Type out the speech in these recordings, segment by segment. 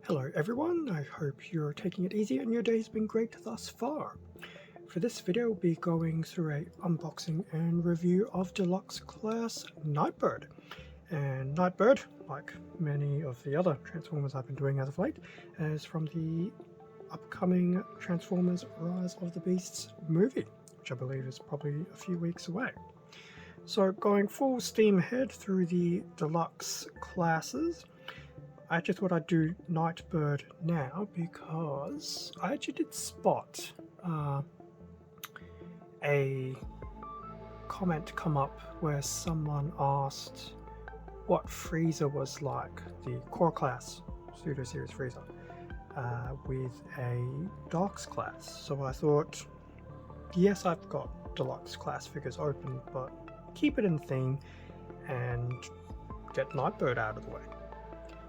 Hello everyone, I hope you're taking it easy and your day's been great thus far. For this video, we'll be going through a unboxing and review of Deluxe class Nightbird. And Nightbird, like many of the other Transformers I've been doing as of late, is from the upcoming Transformers Rise of the Beasts movie, which I believe is probably a few weeks away. So going full steam ahead through the Deluxe classes, I actually thought I'd do Nightbird now because I actually did spot a comment come up where someone asked what Freezer was like, the core class pseudo series Freezer, with a Deluxe class. So I thought, yes, I've got Deluxe class figures open, but keep it in theme and get Nightbird out of the way.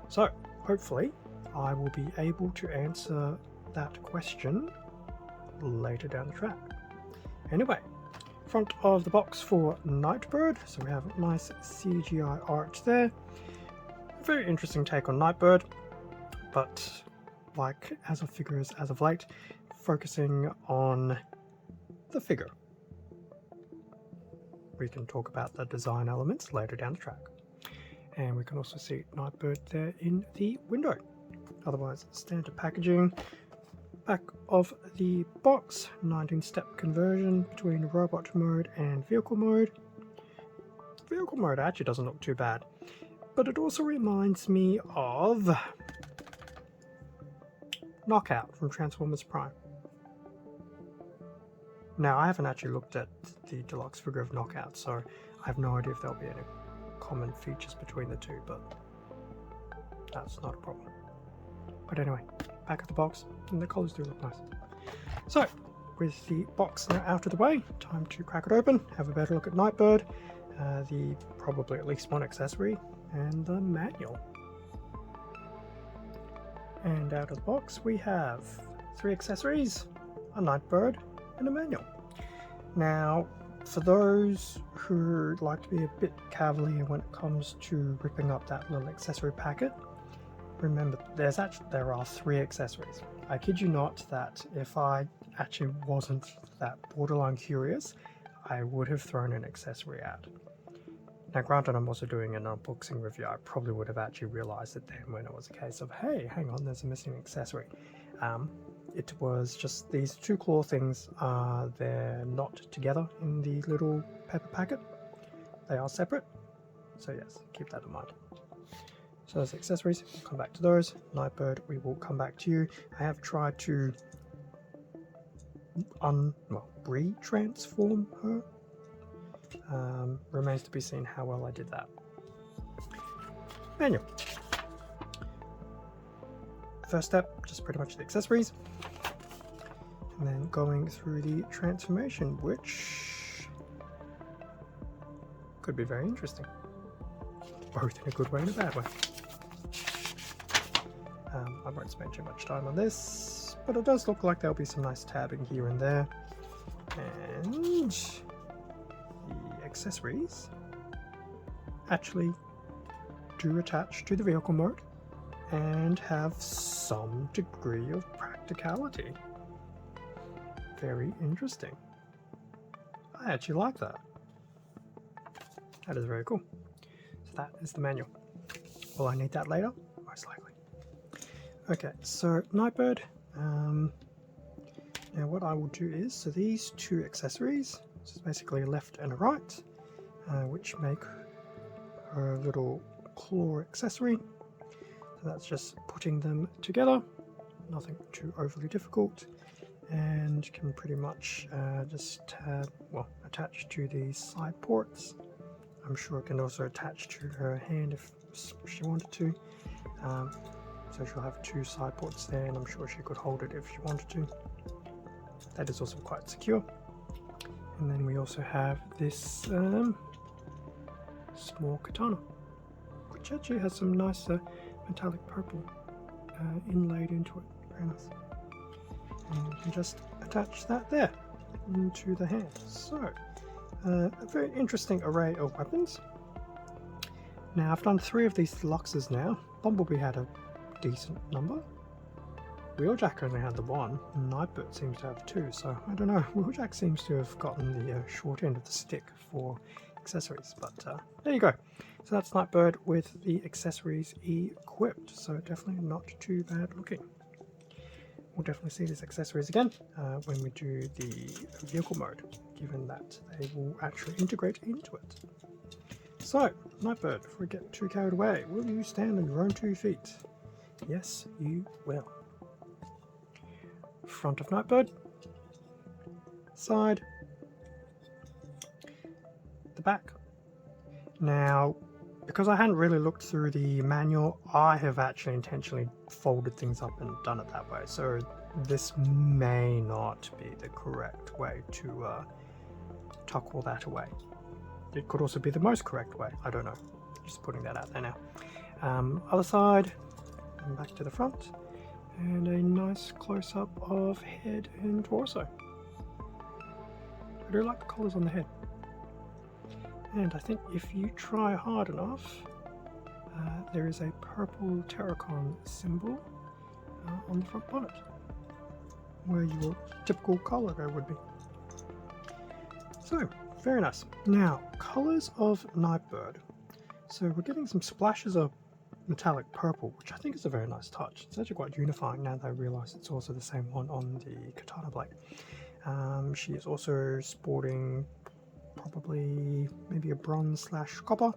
So, hopefully, I will be able to answer that question later down the track. Anyway, front of the box for Nightbird, so we have nice CGI art there. Very interesting take on Nightbird, but like as of figures as of late, focusing on the figure. We can talk about the design elements later down the track. And we can also see Nightbird there in the window. Otherwise, standard packaging. Back of the box, 19-step conversion between robot mode and vehicle mode. Vehicle mode actually doesn't look too bad, but it also reminds me of Knockout from Transformers Prime. Now, I haven't actually looked at the Deluxe figure of Knockout, so I have no idea if there'll be any common features between the two, but that's not a problem. But anyway, back of the box, and the colours do look nice. So, with the box now out of the way, time to crack it open, have a better look at Nightbird, the probably at least one accessory, and the manual. And out of the box we have 3 accessories, a Nightbird, and a manual. Now, for those who like to be a bit cavalier when it comes to ripping up that little accessory packet, remember there are 3 accessories. I kid you not that if I actually wasn't that borderline curious, I would have thrown an accessory out. Now granted, I'm also doing an unboxing review. I probably would have actually realized it then when it was a case of, hey, hang on, there's a missing accessory. It was just these 2 claw things. They're not together in the little paper packet. They are separate. So yes, keep that in mind. So those accessories, we'll come back to those. Nightbird, we will come back to you. I have tried to re-transform her. Remains to be seen how well I did that. Manual. First step, just pretty much the accessories. And then going through the transformation, which could be very interesting. Both in a good way and a bad way. I won't spend too much time on this, but it does look like there'll be some nice tabbing here and there. And the accessories actually do attach to the vehicle mode and have some degree of practicality. Very interesting. I actually like that. That is very cool. So that is the manual. Will I need that later? Most likely. Okay, so Nightbird. Now what I will do is, so these 2 accessories, this is basically a left and a right, which make her little claw accessory. So that's just putting them together, nothing too overly difficult, and can pretty much just attach to the side ports. I'm sure it can also attach to her hand if she wanted to. So she'll have 2 side ports there, and I'm sure she could hold it if she wanted to. That is also quite secure. And then we also have this small katana, which actually has some nice metallic purple inlaid into it. Very nice. And you can just attach that there into the hand. So, a very interesting array of weapons. Now, I've done 3 of these Deluxes now. Bumblebee had a decent number. Wheeljack only had the one, and Nightbird seems to have two, so I don't know. Wheeljack seems to have gotten the short end of the stick for accessories, but there you go. So that's Nightbird with the accessories equipped, so definitely not too bad looking. We'll definitely see these accessories again when we do the vehicle mode, given that they will actually integrate into it. So, Nightbird, if we get too carried away, will you stand on your own 2 feet? Yes, you will. Front of Nightbird, side, the back. Now, because I hadn't really looked through the manual, I have actually intentionally folded things up and done it that way, so this may not be the correct way to tuck all that away. It could also be the most correct way, I don't know, just putting that out there now. Other side, and back to the front, and a nice close-up of head and torso. I do like the colours on the head. And I think if you try hard enough, there is a purple Terrorcon symbol on the front bonnet, where your typical car logo would be. So, very nice. Now, colours of Nightbird. So we're getting some splashes of metallic purple, which I think is a very nice touch. It's actually quite unifying now that I realise it's also the same one on the katana blade. She is also sporting probably maybe a bronze / copper,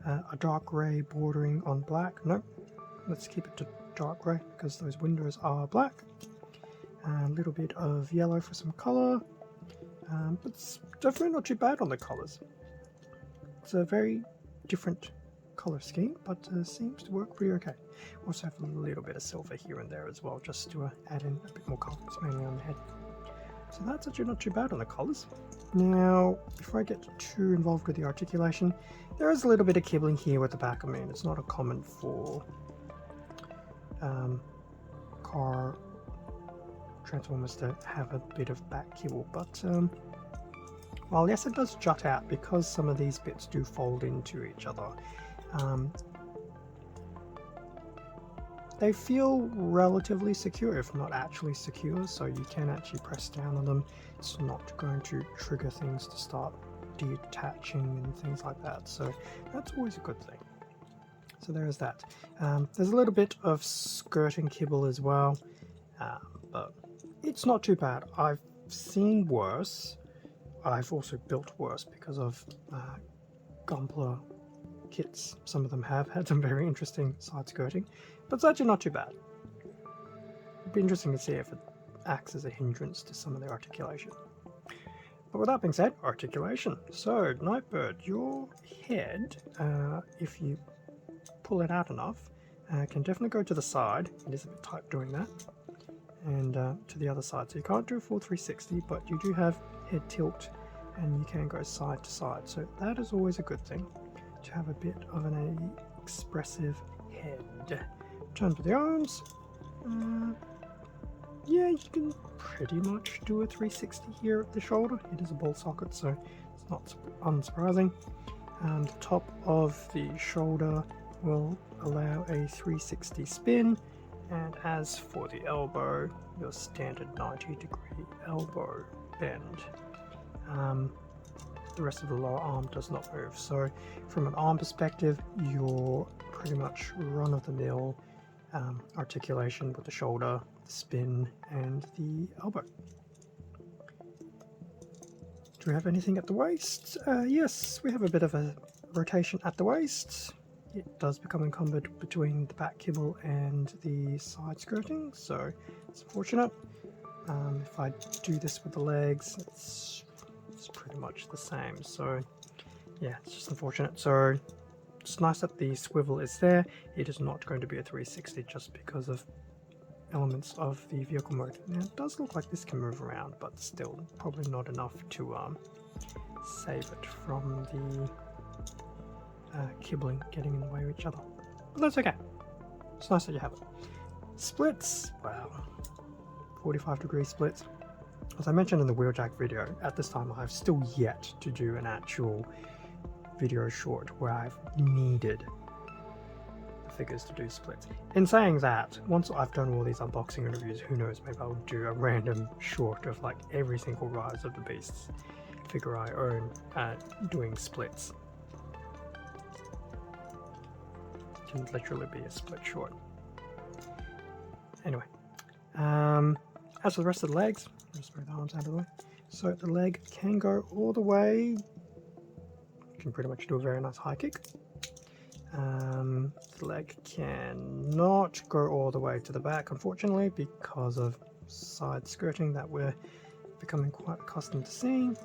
a dark grey bordering on black. Nope, let's keep it to dark grey because those windows are black. A little bit of yellow for some colour, but it's definitely not too bad on the colours. It's a very different colour scheme, but seems to work pretty okay. Also have a little bit of silver here and there as well, just to add in a bit more colour. It's mainly on the head. So that's actually not too bad on the colours. Now, before I get too involved with the articulation, there is a little bit of kibbling here with the back. I mean, it's not a common for car Transformers to have a bit of back kibble, but while yes, it does jut out because some of these bits do fold into each other. They feel relatively secure, if not actually secure, so you can actually press down on them. It's not going to trigger things to start detaching and things like that, so that's always a good thing. So there is that. There's a little bit of skirting kibble as well, but it's not too bad. I've seen worse. I've also built worse because of Gunpla kits. Some of them have had some very interesting side skirting, but it's actually not too bad. It'd be interesting to see if it acts as a hindrance to some of the articulation. But with that being said, articulation. So, Nightbird, your head, if you pull it out enough, can definitely go to the side. It is a bit tight doing that. And to the other side. So you can't do a full 360, but you do have head tilt, and you can go side to side. So that is always a good thing, to have a bit of an expressive head. In terms of the arms, yeah, you can pretty much do a 360 here at the shoulder. It is a ball socket, so it's not unsurprising. The top of the shoulder will allow a 360 spin, and as for the elbow, your standard 90-degree elbow bend. The rest of the lower arm does not move, so from an arm perspective, you're pretty much run-of-the-mill articulation with the shoulder, the spin, and the elbow. Do we have anything at the waist? Yes, we have a bit of a rotation at the waist. It does become encumbered between the back kibble and the side skirting, so it's unfortunate. If I do this with the legs, it's pretty much the same, so yeah, it's just unfortunate. So it's nice that the swivel is there. It is not going to be a 360 just because of elements of the vehicle mode. Now it does look like this can move around, but still probably not enough to save it from the kibbling getting in the way of each other. But that's okay. It's nice that you have it. Splits, wow, 45-degree splits. As I mentioned in the Wheeljack video, at this time I've still yet to do an actual video short where I've needed the figures to do splits. In saying that, once I've done all these unboxing interviews, who knows, maybe I'll do a random short of like every single Rise of the Beasts figure I own doing splits. It can literally be a split short. Anyway, as for the rest of the legs, I'll just move the arms out of the way. So the leg can go all the way, you can pretty much do a very nice high kick. The leg cannot go all the way to the back, unfortunately, because of side skirting that we're becoming quite accustomed to seeing.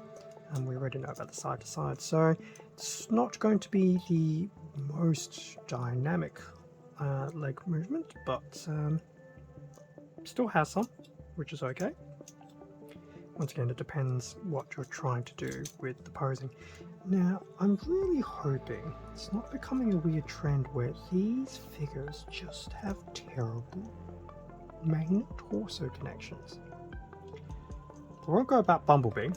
And we already know about the side to side, so it's not going to be the most dynamic leg movement, but still has some, which is okay. Once again, it depends what you're trying to do with the posing. Now, I'm really hoping it's not becoming a weird trend where these figures just have terrible magnet torso connections. I won't go about Bumblebee.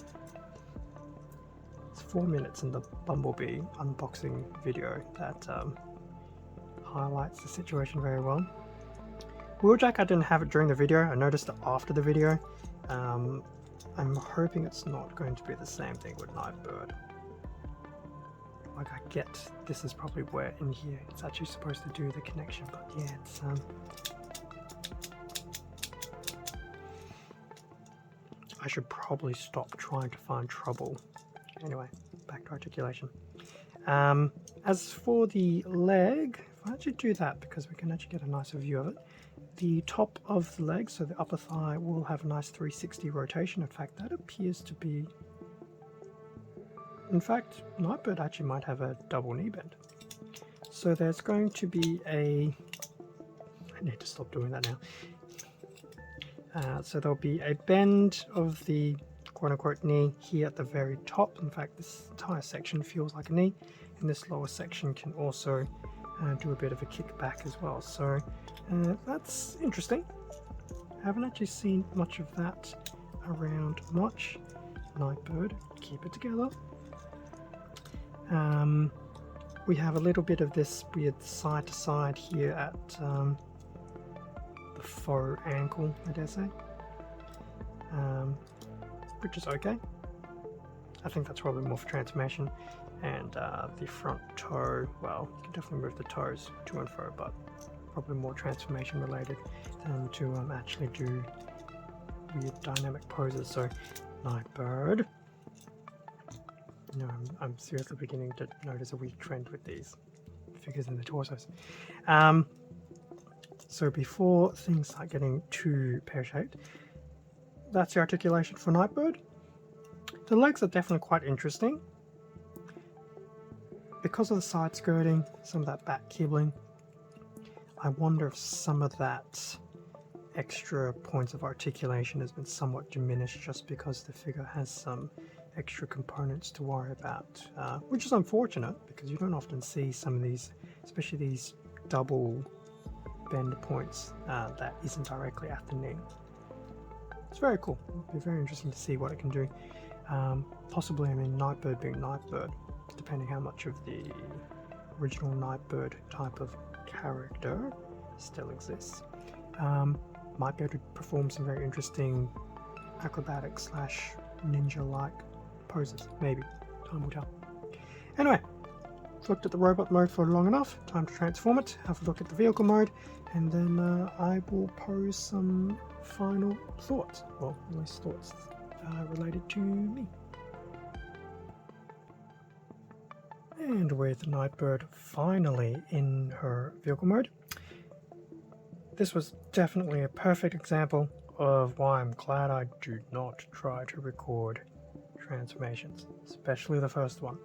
It's 4 minutes in the Bumblebee unboxing video that highlights the situation very well. Wheeljack, I didn't have it during the video, I noticed it after the video. I'm hoping it's not going to be the same thing with Nightbird. Like, I get this is probably where in here it's actually supposed to do the connection, but yeah, it's I should probably stop trying to find trouble. Anyway, back to articulation. As for the leg, if I actually do that, because we can actually get a nicer view of it, the top of the leg, so the upper thigh, will have a nice 360 rotation. In fact, that appears to be... In fact, Nightbird actually might have a double knee bend. So there's going to be a... I need to stop doing that now. So there'll be a bend of the quote-unquote knee here at the very top. In fact, this entire section feels like a knee, and this lower section can also do a bit of a kick back as well. So that's interesting. I haven't actually seen much of that around much. Nightbird, keep it together. We have a little bit of this weird side to side here at the faux ankle, I dare say, which is okay. I think that's probably more for transformation. And the front toe, well, you can definitely move the toes to and fro, but probably more transformation related than to actually do weird dynamic poses. So Nightbird. No, I'm seriously beginning to notice a weird trend with these figures in the torsos. So before things start getting too pear-shaped, that's the articulation for Nightbird. The legs are definitely quite interesting. Because of the side skirting, some of that back kibbling, I wonder if some of that extra points of articulation has been somewhat diminished just because the figure has some extra components to worry about, which is unfortunate because you don't often see some of these, especially these double bend points that isn't directly at the knee. It's very cool. It'll be very interesting to see what it can do. Possibly, I mean, Nightbird being Nightbird, depending how much of the original Nightbird type of character still exists, might be able to perform some very interesting acrobatic slash ninja-like poses. Maybe. Time will tell. Anyway, I've looked at the robot mode for long enough. Time to transform it, have a look at the vehicle mode, and then I will pose some final thoughts. Well, at least thoughts related to me. And with Nightbird finally in her vehicle mode, this was definitely a perfect example of why I'm glad I do not try to record transformations, especially the first one.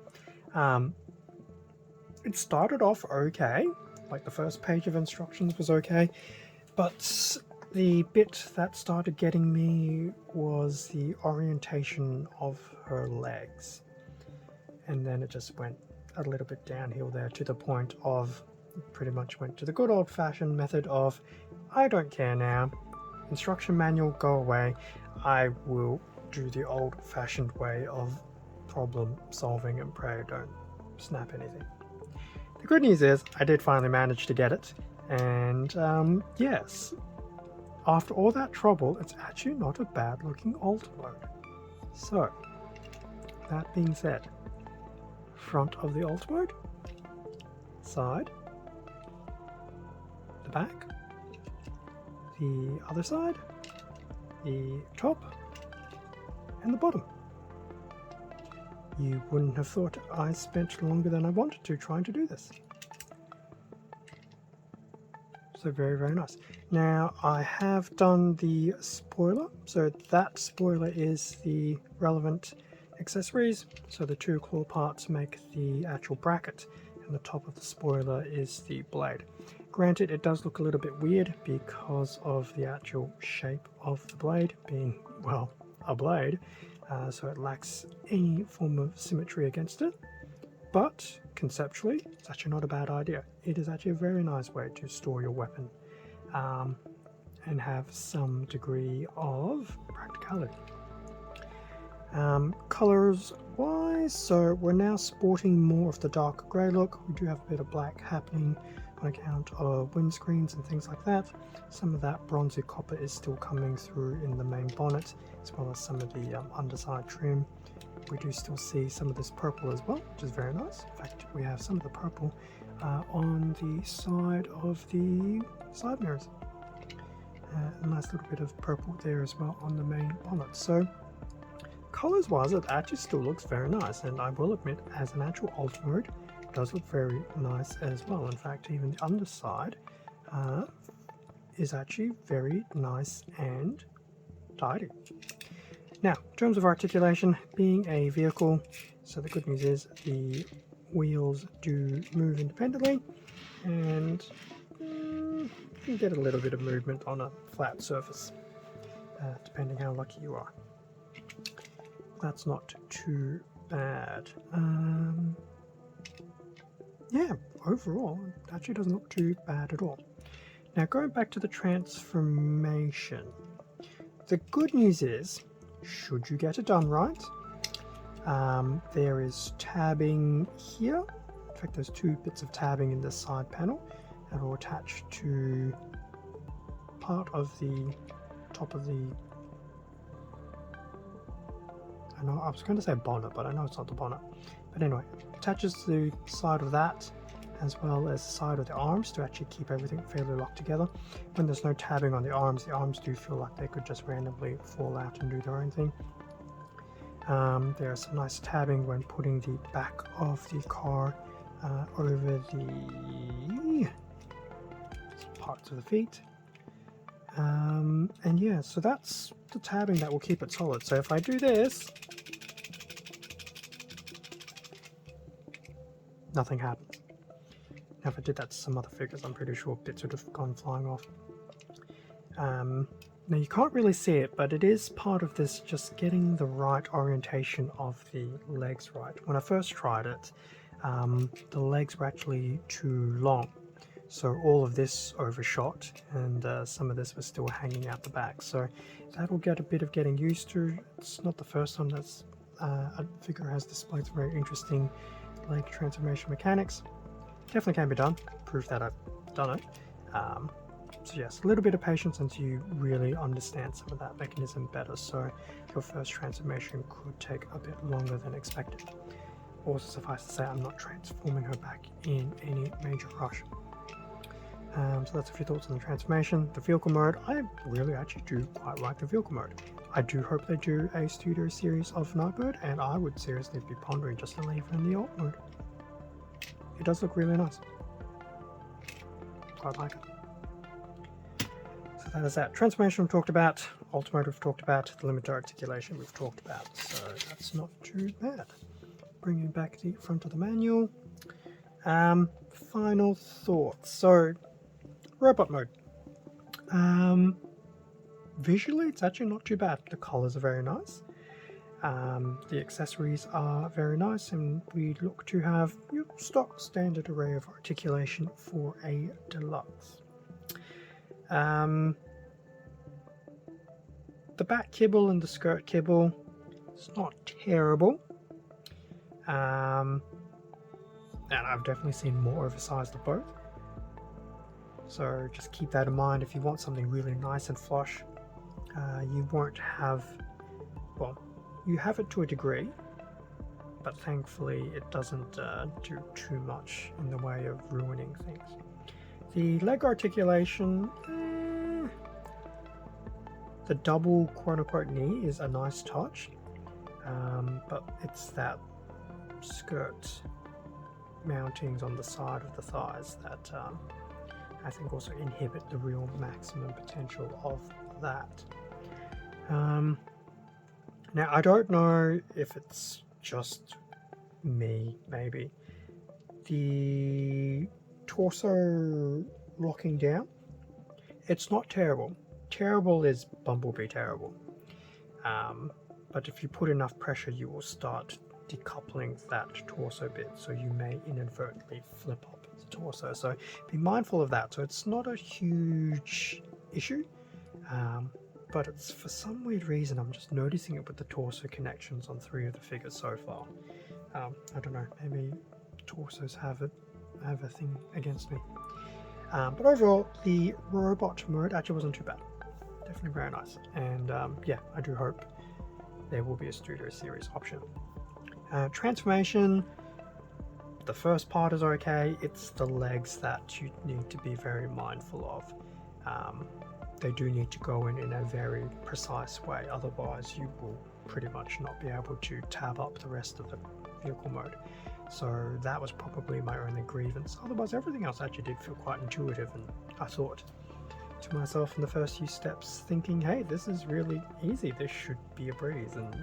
It started off okay, like the first page of instructions was okay, but the bit that started getting me was the orientation of her legs, and then it just went a little bit downhill there to the point of pretty much went to the good old-fashioned method of I don't care now, instruction manual, go away, I will do the old-fashioned way of problem solving and pray don't snap anything. The good news is I did finally manage to get it, and yes, after all that trouble, it's actually not a bad looking Ultimate. So, that being said, front of the Ultimate, side, the back, the other side, the top, and the bottom. You wouldn't have thought I spent longer than I wanted to trying to do this. So very, very nice. Now I have done the spoiler, so that spoiler is the relevant accessories. So the two claw parts make the actual bracket, and the top of the spoiler is the blade. Granted, it does look a little bit weird because of the actual shape of the blade being, well, a blade, so it lacks any form of symmetry against it. But conceptually, it's actually not a bad idea. It is actually a very nice way to store your weapon and have some degree of practicality. Colors wise, so we're now sporting more of the dark grey look. We do have a bit of black happening on account of windscreens and things like that. Some of that bronzy copper is still coming through in the main bonnet, as well as some of the underside trim. We do still see some of this purple as well, which is very nice. In fact, we have some of the purple on the side of the side mirrors. A nice little bit of purple there as well on the main bonnet. So colors wise, it actually still looks very nice, and I will admit, as an actual Ultimate, it does look very nice as well. In fact, even the underside is actually very nice and tidy. Now, in terms of articulation, being a vehicle, so the good news is the wheels do move independently, and you can get a little bit of movement on a flat surface, depending how lucky you are. That's not too bad. Yeah, overall, it actually doesn't look too bad at all. Now, going back to the transformation, the good news is, should you get it done right, there is tabbing here. In fact, there's two bits of tabbing in the side panel that will attach to part of the top of the, I know I was going to say bonnet, but I know it's not the bonnet. But anyway, it attaches to the side of that as well as the side of the arms to actually keep everything fairly locked together. When there's no tabbing on the arms do feel like they could just randomly fall out and do their own thing. There's some nice tabbing when putting the back of the car over the parts of the feet. And yeah, so that's the tabbing that will keep it solid. So if I do this, nothing happens. Now if I did that to some other figures, I'm pretty sure bits would have gone flying off. Now you can't really see it, but it is part of this just getting the right orientation of the legs right. When I first tried it, the legs were actually too long. So all of this overshot, and some of this was still hanging out the back. So that'll get a bit of getting used to. It's not the first time that's a figure has displayed some very interesting leg transformation mechanics. Definitely can be done. Proof that I've done it. So yes, a little bit of patience until you really understand some of that mechanism better. So your first transformation could take a bit longer than expected. Also suffice to say, I'm not transforming her back in any major rush. So that's a few thoughts on the transformation. The vehicle mode, I really actually do quite like the vehicle mode. I do hope they do a studio series of Nightbird, and I would seriously be pondering just to leave her in the alt mode. It does look really nice. Quite like it. So that is that. Transformation we've talked about, Ultimate we've talked about, the limited articulation we've talked about, so that's not too bad. Bringing back the front of the manual. Final thoughts. So, robot mode. Visually, it's actually not too bad. The colors are very nice. The accessories are very nice, and we look to have your stock standard array of articulation for a Deluxe. The back kibble and the skirt kibble, it's not terrible. and I've definitely seen more oversized of both. So just keep that in mind. If you want something really nice and flush, you won't have, well, you have it to a degree, but thankfully it doesn't do too much in the way of ruining things. The leg articulation, the double quote-unquote knee is a nice touch, but it's that skirt mountings on the side of the thighs that I think also inhibit the real maximum potential of that. Now I don't know if it's just me, maybe. The torso locking down, it's not terrible. Terrible is Bumblebee terrible. But if you put enough pressure, you will start decoupling that torso bit, so you may inadvertently flip up the torso. So be mindful of that. So it's not a huge issue, but it's for some weird reason I'm just noticing it with the torso connections on 3 of the figures so far. I don't know, maybe torsos have a thing against me. But overall, the robot mode actually wasn't too bad. Definitely very nice. And yeah, I do hope there will be a Studio Series option. Transformation, the first part is okay. It's the legs that you need to be very mindful of. They do need to go in a very precise way, otherwise you will pretty much not be able to tab up the rest of the vehicle mode. So that was probably my only grievance. Otherwise everything else actually did feel quite intuitive, and I thought to myself in the first few steps, thinking, hey, this is really easy, this should be a breeze. And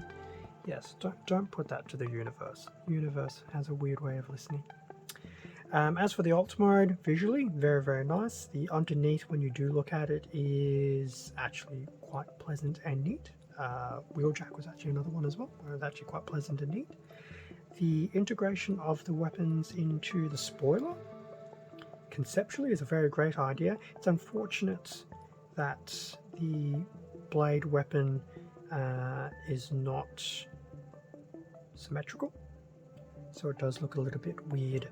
yes, don't put that to the universe. Universe has a weird way of listening. As for the alt mode, visually very, very nice. The underneath, when you do look at it, is actually quite pleasant and neat. Wheeljack was actually another one as well, where it was actually quite pleasant and neat. The integration of the weapons into the spoiler conceptually is a very great idea. It's unfortunate that the blade weapon is not symmetrical, so it does look a little bit weird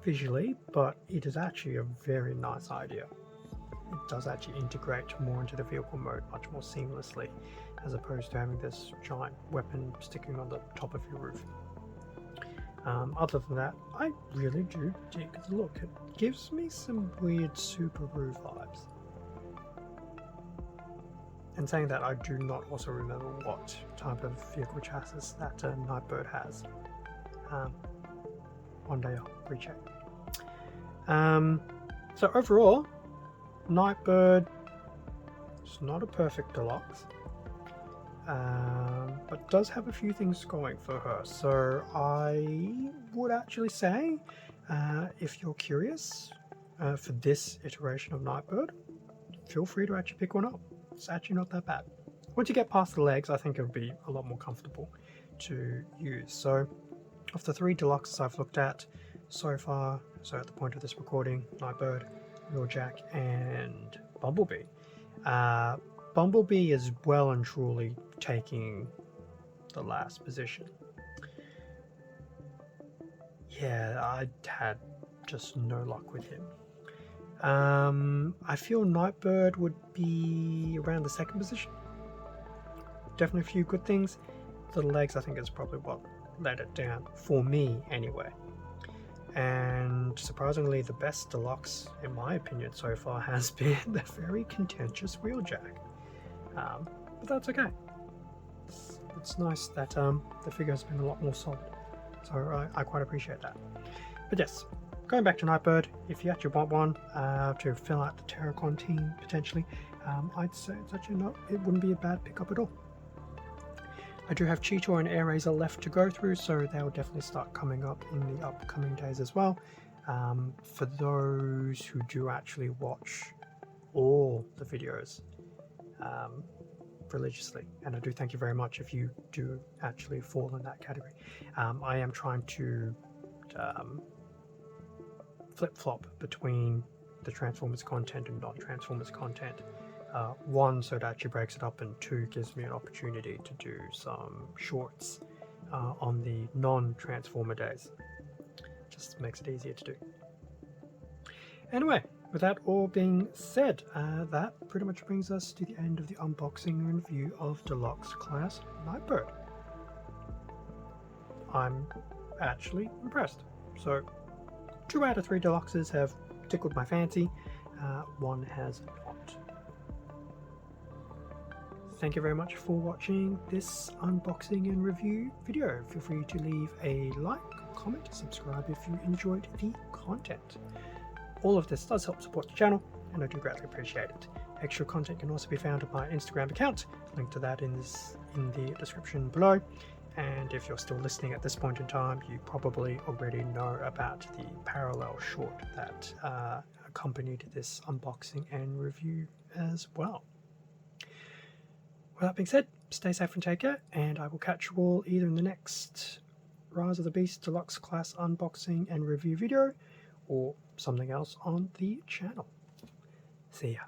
visually, but it is actually a very nice idea. It does actually integrate more into the vehicle mode much more seamlessly, as opposed to having this giant weapon sticking on the top of your roof. Other than that, I really do dig the look. It gives me some weird Subaru vibes. And saying that, I do not also remember what type of vehicle chassis that Nightbird has. One day I'll recheck. So overall, Nightbird is not a perfect deluxe, but does have a few things going for her. So I would actually say, if you're curious for this iteration of Nightbird, feel free to actually pick one up. It's actually not that bad. Once you get past the legs, I think it'll be a lot more comfortable to use. So of the 3 deluxes I've looked at so far, so at the point of this recording, Nightbird, Wheeljack, and Bumblebee. Bumblebee is well and truly taking the last position. Yeah, I had just no luck with him. I feel Nightbird would be around the 2nd position. Definitely a few good things. The legs, I think, is probably what let it down, for me anyway. And surprisingly, the best deluxe, in my opinion, so far has been the very contentious Wheeljack. But that's okay. It's nice that the figure has been a lot more solid. So I quite appreciate that. But yes, going back to Nightbird, if you actually want one to fill out the Terrorcon team potentially, I'd say it's actually it wouldn't be a bad pickup at all. I do have Cheetor and Air Razor left to go through, so they'll definitely start coming up in the upcoming days as well. For those who do actually watch all the videos religiously, and I do thank you very much if you do actually fall in that category. I am trying to flip-flop between the Transformers content and non-Transformers content. 1, so it actually breaks it up, and 2, gives me an opportunity to do some shorts on the non-Transformer days. Just makes it easier to do. Anyway, with that all being said, that pretty much brings us to the end of the unboxing and review of Deluxe class Nightbird. I'm actually impressed. So 2 out of 3 Deluxes have tickled my fancy, 1 has not. Thank you very much for watching this unboxing and review video. Feel free to leave a like, comment, subscribe if you enjoyed the content. All of this does help support the channel, and I do greatly appreciate it. Extra content can also be found on my Instagram account, link to that in the description below. And if you're still listening at this point in time, you probably already know about the parallel short that accompanied this unboxing and review as well. With that being said, stay safe and take care, and I will catch you all either in the next Rise of the Beast Deluxe class unboxing and review video, or something else on the channel. See ya.